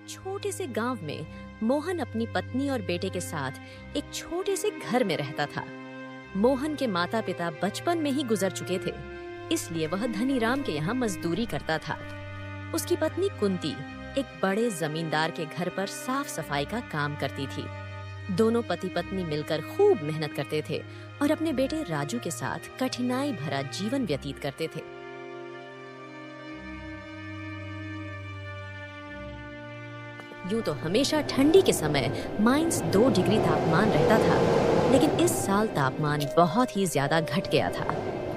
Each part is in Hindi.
छोटे से गांव में मोहन अपनी पत्नी और बेटे के साथ एक छोटे से घर में रहता था। मोहन के माता पिता बचपन में ही गुजर चुके थे, इसलिए वह धनीराम के यहाँ मजदूरी करता था। उसकी पत्नी कुंती एक बड़े जमींदार के घर पर साफ सफाई का काम करती थी। दोनों पति पत्नी मिलकर खूब मेहनत करते थे और अपने बेटे राजू के साथ कठिनाई भरा जीवन व्यतीत करते थे। यूं तो हमेशा ठंडी के समय -2 डिग्री तापमान रहता था, लेकिन इस साल तापमान बहुत ही ज्यादा घट गया था,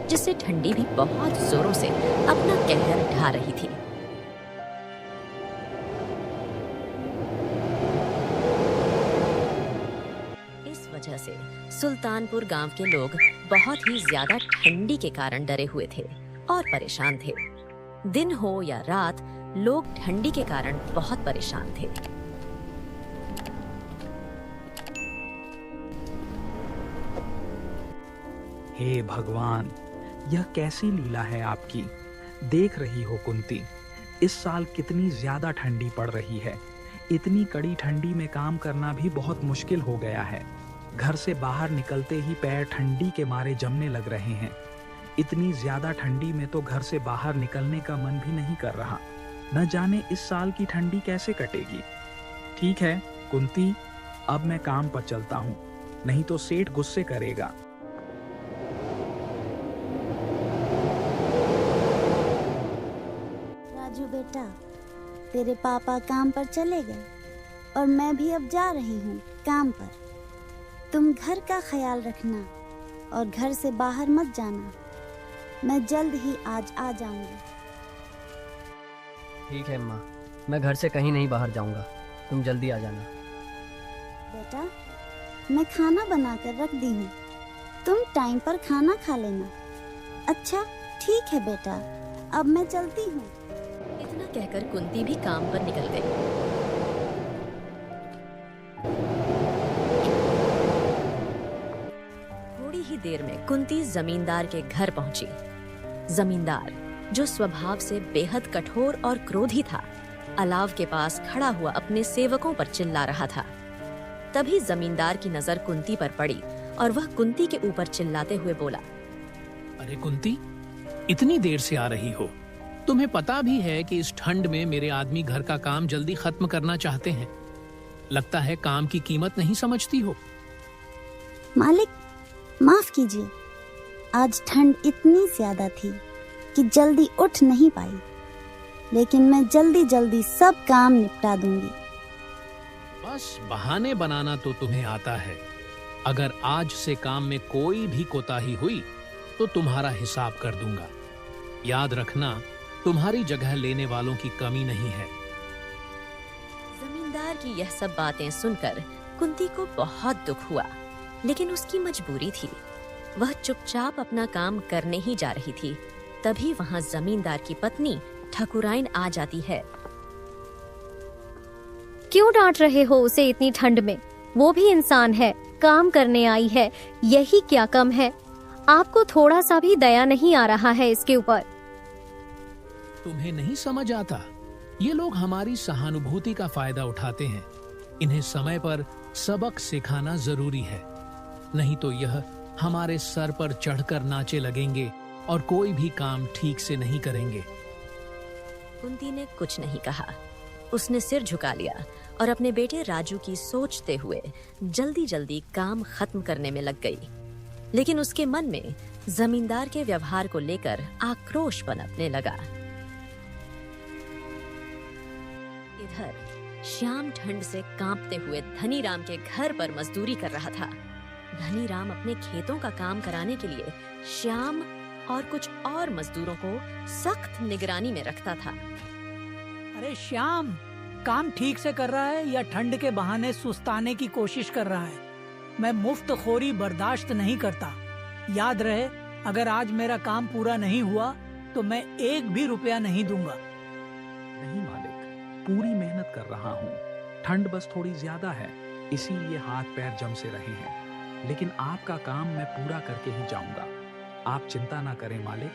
जिससे ठंडी भी बहुत जोरों से अपना कहर ढा रही थी। इस वजह से सुल्तानपुर गांव के लोग बहुत ही ज्यादा ठंडी के कारण डरे हुए थे और परेशान थे। दिन हो या रात, लोग ठंडी के कारण बहुत परेशान थे। हे भगवान, यह कैसी लीला है आपकी। देख रही हो कुंती, इस साल कितनी ज्यादा ठंडी पड़ रही है। इतनी कड़ी ठंडी में काम करना भी बहुत मुश्किल हो गया है। घर से बाहर निकलते ही पैर ठंडी के मारे जमने लग रहे हैं। इतनी ज्यादा ठंडी में तो घर से बाहर निकलने का मन भी नहीं कर रहा। न जाने इस साल की ठंडी कैसे कटेगी। ठीक है कुंती, अब मैं काम पर चलता हूँ, नहीं तो सेठ गुस्से करेगा। राजू बेटा, तेरे पापा काम पर चले गए और मैं भी अब जा रही हूँ काम पर। तुम घर का ख्याल रखना और घर से बाहर मत जाना। मैं जल्द ही आज आ जाऊंगी। ठीक है माँ, मैं घर से कहीं नहीं बाहर जाऊंगा, तुम जल्दी आ जाना। बेटा, मैं खाना बनाकर रख दी हूँ, तुम टाइम पर खाना खा लेना। अच्छा ठीक है बेटा, अब मैं चलती हूँ। इतना कहकर कुंती भी काम पर निकल गई। थोड़ी ही देर में कुंती जमींदार के घर पहुंची। जमींदार, जो स्वभाव से बेहद कठोर और क्रोधी था, अलाव के पास खड़ा हुआ अपने सेवकों पर चिल्ला रहा था। तभी जमींदार की नजर कुंती पर पड़ी और वह कुंती के ऊपर चिल्लाते हुए बोला, अरे कुंती, इतनी देर से आ रही हो? तुम्हें पता भी है कि इस ठंड में मेरे आदमी घर का काम जल्दी खत्म करना चाहते हैं। लगता है काम की कीमत नहीं समझती हो। मालिक, माफ कीजिए, आज ठंड इतनी ज्यादा थी कि जल्दी उठ नहीं पाई, लेकिन मैं जल्दी जल्दी सब काम निपटा दूंगी। बस बहाने बनाना तो तुम्हें आता है। अगर आज से काम में कोई भी कोताही हुई तो तुम्हारा हिसाब कर दूंगा। याद रखना, तुम्हारी जगह लेने वालों की कमी नहीं है। जमींदार की यह सब बातें सुनकर कुंती को बहुत दुख हुआ, लेकिन उसकी मजबूरी थी। वह चुपचाप अपना काम करने ही जा रही थी। तभी वहां जमींदार की पत्नी ठकुराइन आ जाती है। क्यों डांट रहे हो उसे इतनी ठंड में? वो भी इंसान है, काम करने आई है, यही क्या कम है? आपको थोड़ा सा भी दया नहीं आ रहा है इसके ऊपर? तुम्हें नहीं समझ आता? ये लोग हमारी सहानुभूति का फायदा उठाते हैं। इन्हें समय पर सबक सिखाना जरूरी है, नहीं तो यह हमारे सर पर चढ़कर नाचे लगेंगे और कोई भी काम ठीक से नहीं करेंगे। कुंती ने कुछ नहीं कहा। उसने सिर झुका लिया और अपने बेटे राजू की सोचते हुए जल्दी जल्दी काम खत्म करने में लग गई। लेकिन उसके मन में जमींदार के व्यवहार को लेकर आक्रोश पनपने लगा। इधर श्याम ठंड से कांपते हुए धनीराम के घर पर मजदूरी कर रहा था। धनीराम अपने खेतों का काम कराने के लिए श्याम और कुछ और मजदूरों को सख्त निगरानी में रखता था। अरे श्याम, काम ठीक से कर रहा है या ठंड के बहाने सुस्ताने की कोशिश कर रहा है? मैं मुफ्तखोरी बर्दाश्त नहीं करता। याद रहे, अगर आज मेरा काम पूरा नहीं हुआ तो मैं 1 भी रुपया नहीं दूंगा। नहीं मालिक, पूरी मेहनत कर रहा हूँ। ठंड बस थोड़ी ज्यादा है, इसीलिए हाथ पैर जम से रहे हैं। लेकिन आपका काम मैं पूरा करके ही जाऊंगा। आप चिंता ना करें मालिक।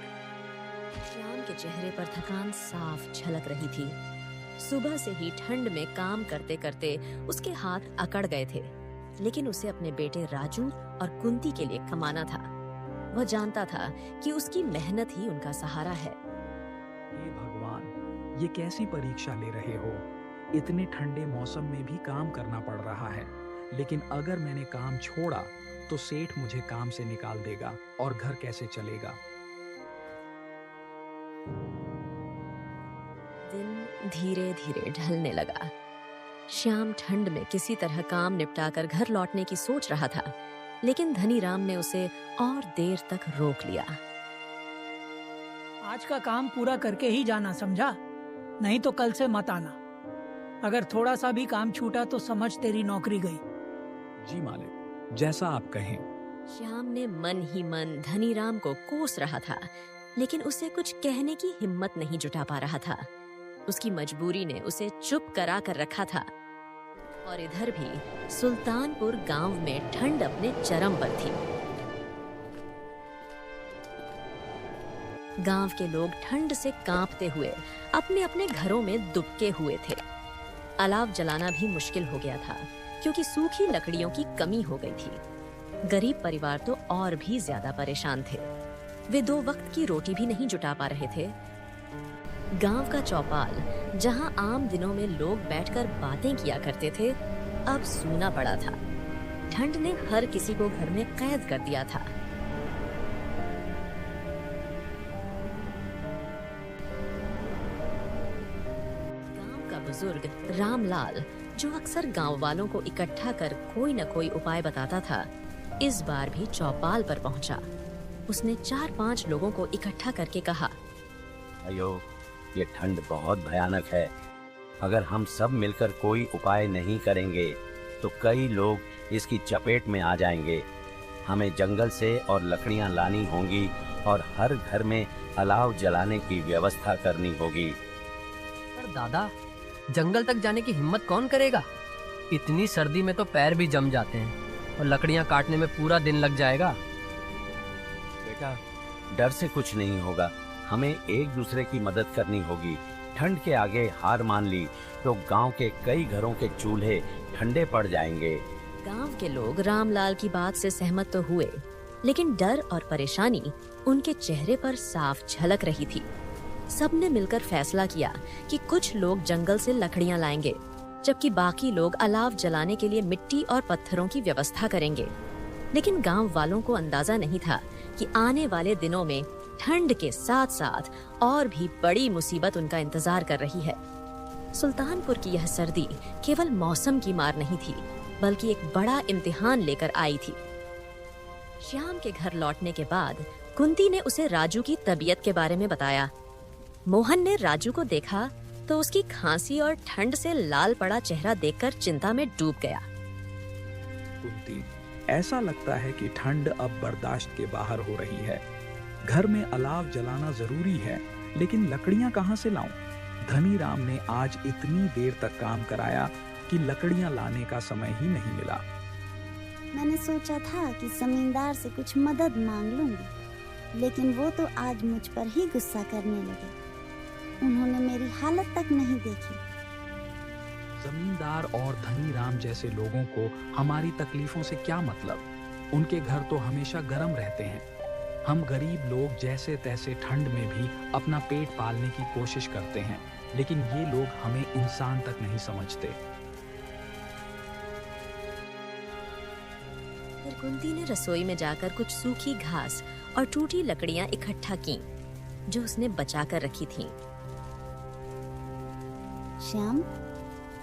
श्याम के चेहरे पर थकान साफ झलक रही थी। सुबह से ही ठंड में काम करते करते उसके हाथ अकड़ गए थे, लेकिन उसे अपने बेटे राजू और कुंती के लिए कमाना था। वह जानता था कि उसकी मेहनत ही उनका सहारा है। हे भगवान, ये कैसी परीक्षा ले रहे हो? इतने ठंडे मौसम में भी काम करना पड़ रहा है, लेकिन अगर मैंने काम छोड़ा तो सेठ मुझे काम से निकाल देगा और घर कैसे चलेगा? दिन धीरे धीरे ढलने लगा। श्याम ठंड में किसी तरह काम निपटाकर घर लौटने की सोच रहा था, लेकिन धनीराम ने उसे और देर तक रोक लिया। आज का काम पूरा करके ही जाना, समझा? नहीं तो कल से मत आना। अगर थोड़ा सा भी काम छूटा तो समझ तेरी नौकरी गई। जी मालिक, जैसा आप कहें। श्याम ने मन ही मन धनीराम को कोस रहा था, लेकिन उसे कुछ कहने की हिम्मत नहीं जुटा पा रहा था। उसकी मजबूरी ने उसे चुप करा कर रखा था। और इधर भी सुल्तानपुर गांव में ठंड अपने चरम पर थी। गांव के लोग ठंड से कांपते हुए अपने अपने घरों में दुबके हुए थे। अलाव जलाना भी मुश्किल हो गया था, क्योंकि सूखी लकड़ियों की कमी हो गई थी। गरीब परिवार तो और भी ज्यादा परेशान थे। वे 2 वक्त की रोटी भी नहीं जुटा पा रहे थे। गांव का चौपाल, जहां आम दिनों में लोग बैठकर बातें किया करते थे, अब सूना पड़ा था। ठंड ने हर किसी को घर में कैद कर दिया था। गांव का बुजुर्ग रामलाल, जो अक्सर गांव वालों को इकट्ठा कर कोई न कोई उपाय बताता था, इस बार भी चौपाल पर पहुंचा। उसने 4-5 लोगों को इकट्ठा करके कहा, अयो, ये ठंड बहुत भयानक है। अगर हम सब मिलकर कोई उपाय नहीं करेंगे तो कई लोग इसकी चपेट में आ जाएंगे। हमें जंगल से और लकड़ियां लानी होंगी और हर घर में अलाव जलाने की व्यवस्था करनी होगी। पर दादा, जंगल तक जाने की हिम्मत कौन करेगा? इतनी सर्दी में तो पैर भी जम जाते हैं और लकड़ियां काटने में पूरा दिन लग जाएगा। बेटा, डर से कुछ नहीं होगा। हमें एक दूसरे की मदद करनी होगी। ठंड के आगे हार मान ली तो गांव के कई घरों के चूल्हे ठंडे पड़ जाएंगे। गांव के लोग रामलाल की बात से सहमत तो हुए, लेकिन डर और परेशानी उनके चेहरे पर साफ झलक रही थी। सबने मिलकर फैसला किया कि कुछ लोग जंगल से लकड़ियां लाएंगे, जबकि बाकी लोग अलाव जलाने के लिए मिट्टी और पत्थरों की व्यवस्था करेंगे। लेकिन गांव वालों को अंदाजा नहीं था कि आने वाले दिनों में ठंड के साथ साथ और भी बड़ी मुसीबत उनका इंतजार कर रही है। सुल्तानपुर की यह सर्दी केवल मौसम की मार नहीं थी, बल्कि एक बड़ा इम्तिहान लेकर आई थी। श्याम के घर लौटने के बाद कुंती ने उसे राजू की तबीयत के बारे में बताया। मोहन ने राजू को देखा तो उसकी खांसी और ठंड से लाल पड़ा चेहरा देखकर चिंता में डूब गया। कुंती, ऐसा लगता है कि ठंड अब बर्दाश्त के बाहर हो रही है। घर में अलाव जलाना जरूरी है, लेकिन लकड़ियां कहां से लाऊं? धनीराम ने आज इतनी देर तक काम कराया कि लकड़ियां लाने का समय ही नहीं मिला। मैंने सोचा था कि जमींदार से कुछ मदद मांग लूंगी, लेकिन वो तो आज मुझ पर ही गुस्सा करने लगे। उन्होंने मेरी हालत तक नहीं देखी। जमींदार और धनीराम जैसे लोगों को हमारी तकलीफों से क्या मतलब? उनके घर तो हमेशा गर्म रहते हैं। हम गरीब लोग जैसे तैसे ठंड में भी अपना पेट पालने की कोशिश करते हैं, लेकिन ये लोग हमें इंसान तक नहीं समझते। फिर कुंती ने रसोई में जाकर कुछ सूखी घास और टूटी लकड़ियां इकट्ठा की, जो उसने बचा कर रखी थीं। श्याम,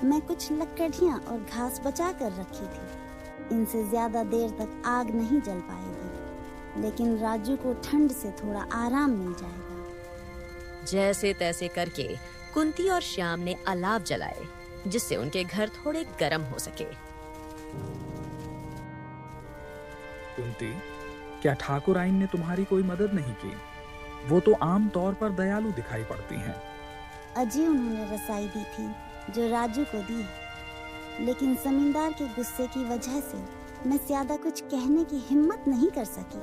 मैं कुछ लकड़ियां और घास बचा कर रखी थी। इनसे ज्यादा देर तक आग नहीं जल पाएगी, लेकिन राजू को ठंड से थोड़ा आराम मिल जाएगा। जैसे तैसे करके कुंती और श्याम ने अलाव जलाए, जिससे उनके घर थोड़े गर्म हो सके। कुंती, क्या ठाकुर आइन ने तुम्हारी कोई मदद नहीं की? वो तो आम तौर पर दयालु दिखाई पड़ती हैं। अजी उन्होंने रसाई दी थी जो राजू को दी, लेकिन जमींदार के गुस्से की वजह से मैं ज्यादा कुछ कहने की हिम्मत नहीं कर सकी।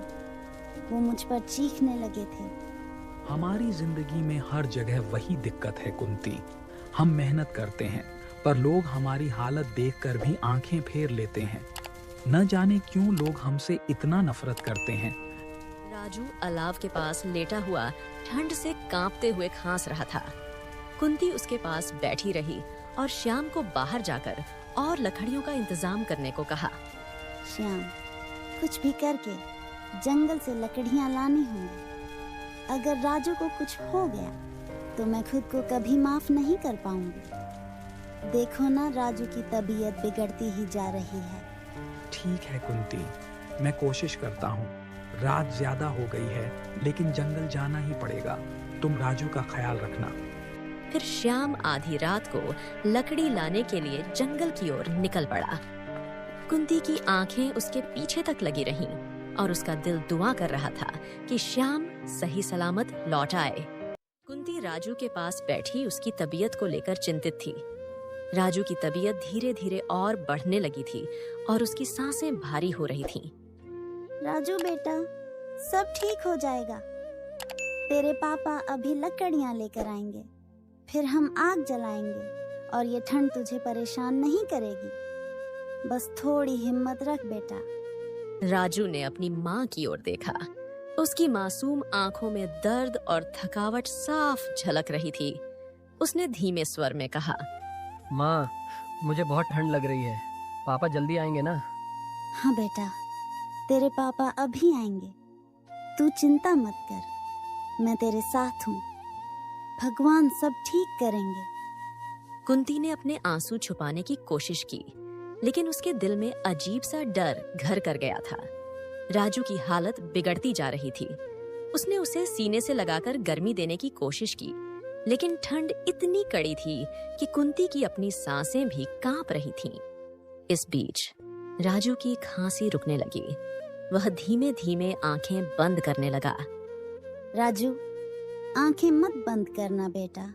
वो मुझ पर चीखने लगे थे। हमारी जिंदगी में हर जगह वही दिक्कत है कुंती। हम मेहनत करते हैं, पर लोग हमारी हालत देखकर भी आंखें फेर लेते हैं। न जाने क्यों लोग हमसे इतना नफरत करते हैं। राजू अलाव के पास लेटा हुआ ठंड से कांपते हुए खांस रहा था। कुंती उसके पास बैठी रही और श्याम को बाहर जाकर और लकड़ियों का इंतजाम करने को कहा। श्याम, कुछ भी करके जंगल से लकड़ियां लानी होंगी। अगर राजू को कुछ हो गया तो मैं खुद को कभी माफ नहीं कर पाऊंगी। देखो ना, राजू की तबीयत बिगड़ती ही जा रही है। ठीक है कुंती, मैं कोशिश करता हूँ। रात ज्यादा हो गई है, लेकिन जंगल जाना ही पड़ेगा। तुम राजू का ख्याल रखना। फिर श्याम आधी रात को लकड़ी लाने के लिए जंगल की ओर निकल पड़ा। कुंती की आंखें उसके पीछे तक लगी रहीं और उसका दिल दुआ कर रहा था कि श्याम सही सलामत लौट आए। कुंती राजू के पास बैठी उसकी तबीयत को लेकर चिंतित थी। राजू की तबीयत धीरे धीरे और बढ़ने लगी थी और उसकी सांसें भारी हो रही थीं। राजू बेटा, सब ठीक हो जाएगा। तेरे पापा अभी लकड़ियां लेकर आएंगे, फिर हम आग जलाएंगे और ये ठंड तुझे परेशान नहीं करेगी। बस थोड़ी हिम्मत रख बेटा। राजू ने अपनी माँ की ओर देखा। उसकी मासूम आंखों में दर्द और थकावट साफ झलक रही थी। उसने धीमे स्वर में कहा, माँ, मुझे बहुत ठंड लग रही है। पापा जल्दी आएंगे ना? हाँ बेटा, तेरे पापा अभी आएंगे। तू चिंता मत कर, मैं तेरे साथ हूँ। भगवान सब ठीक करेंगे। कुंती ने अपने आंसू छुपाने की कोशिश की, लेकिन उसके दिल में अजीब सा डर घर कर गया था। राजू की हालत बिगड़ती जा रही थी। उसने उसे सीने से लगाकर गर्मी देने की कोशिश की, लेकिन ठंड इतनी कड़ी थी कि कुंती की अपनी सांसें भी कांप रही थीं। इस बीच राजू की खांसी रुकने लगी। वह धीमे धीमे आंखें बंद करने लगा। राजू, आंखें मत बंद करना बेटा,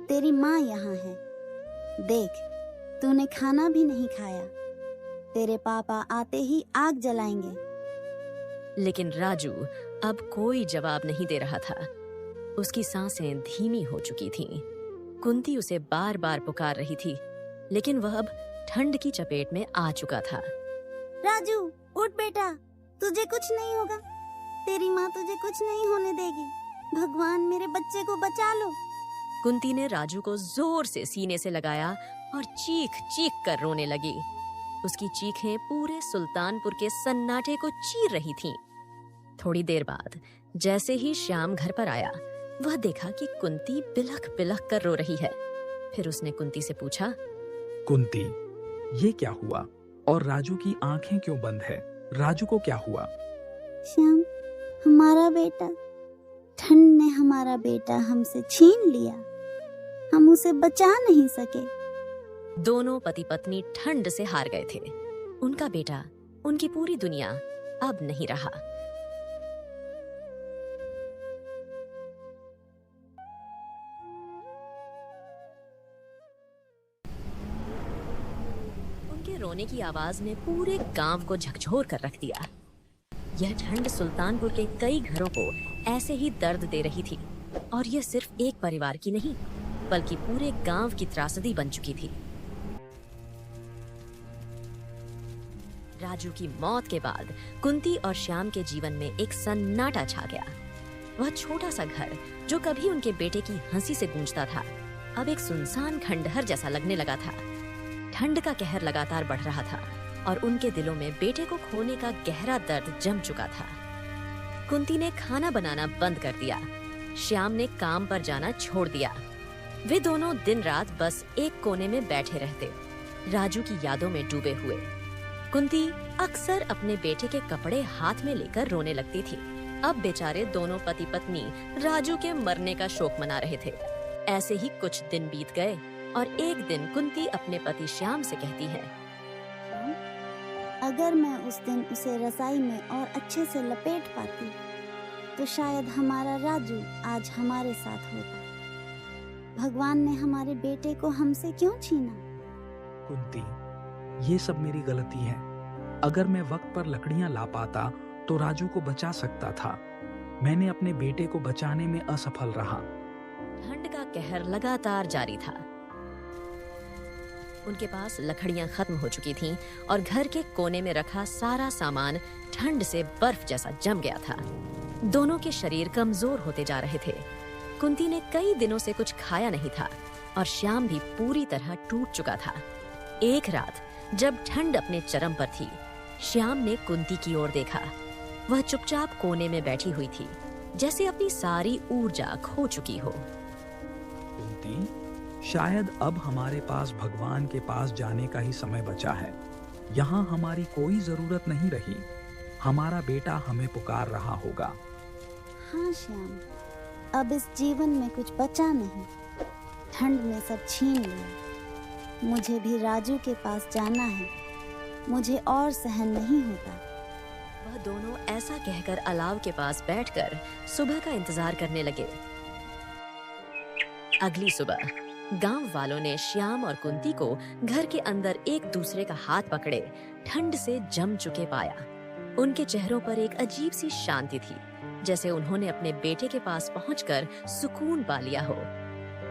तेरी माँ यहाँ है। देख, तूने खाना भी नहीं खाया। तेरे पापा आते ही आग जलाएंगे। लेकिन राजू अब कोई जवाब नहीं दे रहा था। उसकी सांसें धीमी हो चुकी थीं। कुंती उसे बार बार पुकार रही थी, लेकिन वह अब ठंड की चपेट में आ चुका था। राजू, उठ बेटा, तुझे कुछ नहीं होगा। तेरी माँ तुझे कुछ नहीं होने देगी। भगवान मेरे बच्चे को बचा लो। कुंती ने राजू को जोर से सीने से लगाया और चीख चीख कर रोने लगी। उसकी चीखें पूरे सुल्तानपुर के सन्नाटे को चीर रही थीं। थोड़ी देर बाद जैसे ही श्याम घर पर आया, वह देखा कि कुंती बिलख बिलख कर रो रही है। फिर उसने कुंती से पूछा, कुंती, ये क्या हुआ और राजू की आंखें क्यों बंद है? राजू को क्या हुआ? श्याम, हमारा बेटा, ठंड ने हमारा बेटा हमसे छीन लिया। हम उसे बचा नहीं सके। दोनों पति पत्नी ठंड से हार गए थे। उनका बेटा, उनकी पूरी दुनिया अब नहीं रहा। उनके रोने की आवाज ने पूरे गांव को झकझोर कर रख दिया। यह ठंड सुल्तानपुर के कई घरों को ऐसे ही दर्द दे रही थी, और यह सिर्फ एक परिवार की नहीं, बल्कि पूरे गांव की त्रासदी बन चुकी थी। राजू की मौत के बाद कुंती और श्याम के जीवन में एक सन्नाटा छा गया। वह छोटा सा घर जो कभी उनके बेटे की हंसी से गूंजता था, अब एक सुनसान खंडहर जैसा लगने लगा था। ठंड का कहर लगातार बढ़ रहा था और उनके दिलों में बेटे को खोने का गहरा दर्द जम चुका था। कुंती ने खाना बनाना बंद कर दिया। श्याम ने काम पर जाना छोड़ दिया। वे दोनों दिन रात बस एक कोने में बैठे रहते, राजू की यादों में डूबे हुए। कुंती अक्सर अपने बेटे के कपड़े हाथ में लेकर रोने लगती थी। अब बेचारे दोनों पति पत्नी राजू के मरने का शोक मना रहे थे। ऐसे ही कुछ दिन बीत गए और एक दिन कुंती अपने पति श्याम से कहती है, अगर मैं उस दिन उसे रजाई में और अच्छे से लपेट पाती तो शायद हमारा राजू आज हमारे साथ होता। भगवान ने हमारे बेटे को हमसे क्यों छीना? कुंती, ये सब मेरी गलती है। अगर मैं वक्त पर लकड़ियां ला पाता तो राजू को बचा सकता था। मैंने अपने बेटे को बचाने में असफल रहा। ठंड का कहर लगातार जारी था। उनके पास लकड़ियां खत्म हो चुकी थीं और घर के कोने में रखा सारा सामान ठंड से बर्फ जैसा जम गया था। दोनों के शरीर कमजोर होते जा रहे थे। कुंती ने कई दिनों से कुछ खाया नहीं था और श्याम भी पूरी तरह टूट चुका था। एक रात जब ठंड अपने चरम पर थी, श्याम ने कुंती की ओर देखा। वह चुपचाप कोने में बैठी हुई थी, जैसे अपनी सारी ऊर्जा खो चुकी हो। कुंती, शायद अब हमारे पास भगवान के पास जाने का ही समय बचा है। यहाँ हमारी कोई जरूरत नहीं रही। हमारा बेटा हमें पुकार रहा होगा। हाँ श्याम, अब इस जीवन में कुछ बचा नहीं। ठंड ने सब छीन लिया। मुझे भी राजू के पास जाना है। मुझे और सहन नहीं होता। वह दोनों ऐसा कहकर अलाव के पास बैठकर सुबह का इंतजार करने लगे। अगली सुबह गांव वालों ने श्याम और कुंती को घर के अंदर एक दूसरे का हाथ पकड़े ठंड से जम चुके पाया। उनके चेहरों पर एक अजीब सी शांति थी, जैसे उन्होंने अपने बेटे के पास पहुंचकर सुकून पा लिया हो।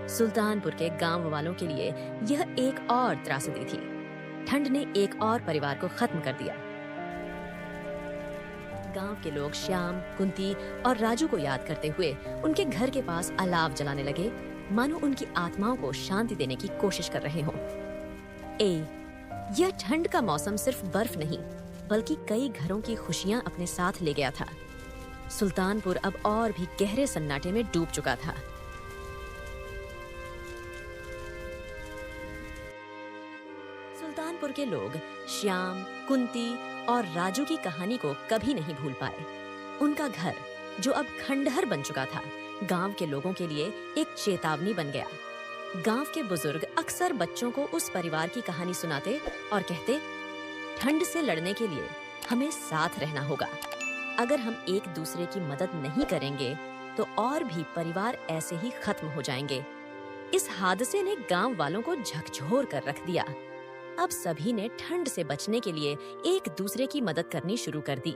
सुल्तानपुर के गांव वालों के लिए यह एक और त्रासदी थी। ठंड ने एक और परिवार को खत्म कर दिया। गांव के लोग श्याम, कुंती और राजू को याद करते हुए उनके घर के पास अलाव जलाने लगे, मानो उनकी आत्माओं को शांति देने की कोशिश कर रहे हों। यह ठंड का मौसम सिर्फ बर्फ नहीं, बल्कि कई घरों की खुशियां अपने साथ ले गया था। सुल्तानपुर अब और भी गहरे सन्नाटे में डूब चुका था। सुल्तानपुर के लोग श्याम, कुंती और राजू की कहानी को कभी नहीं भूल पाए। उनका घर, जो अब खंडहर बन चुका था, गांव के लोगों के लिए एक चेतावनी बन गया। गांव के बुजुर्ग अक्सर बच्चों को उस परिवार की कहानी सुनाते और कहते, ठंड से लड़ने के लिए हमें साथ रहना होगा। अगर हम एक दूसरे की मदद नहीं करेंगे तो और भी परिवार ऐसे ही खत्म हो जाएंगे। इस हादसे ने गांव वालों को झकझोर कर रख दिया। अब सभी ने ठंड से बचने के लिए एक दूसरे की मदद करनी शुरू कर दी।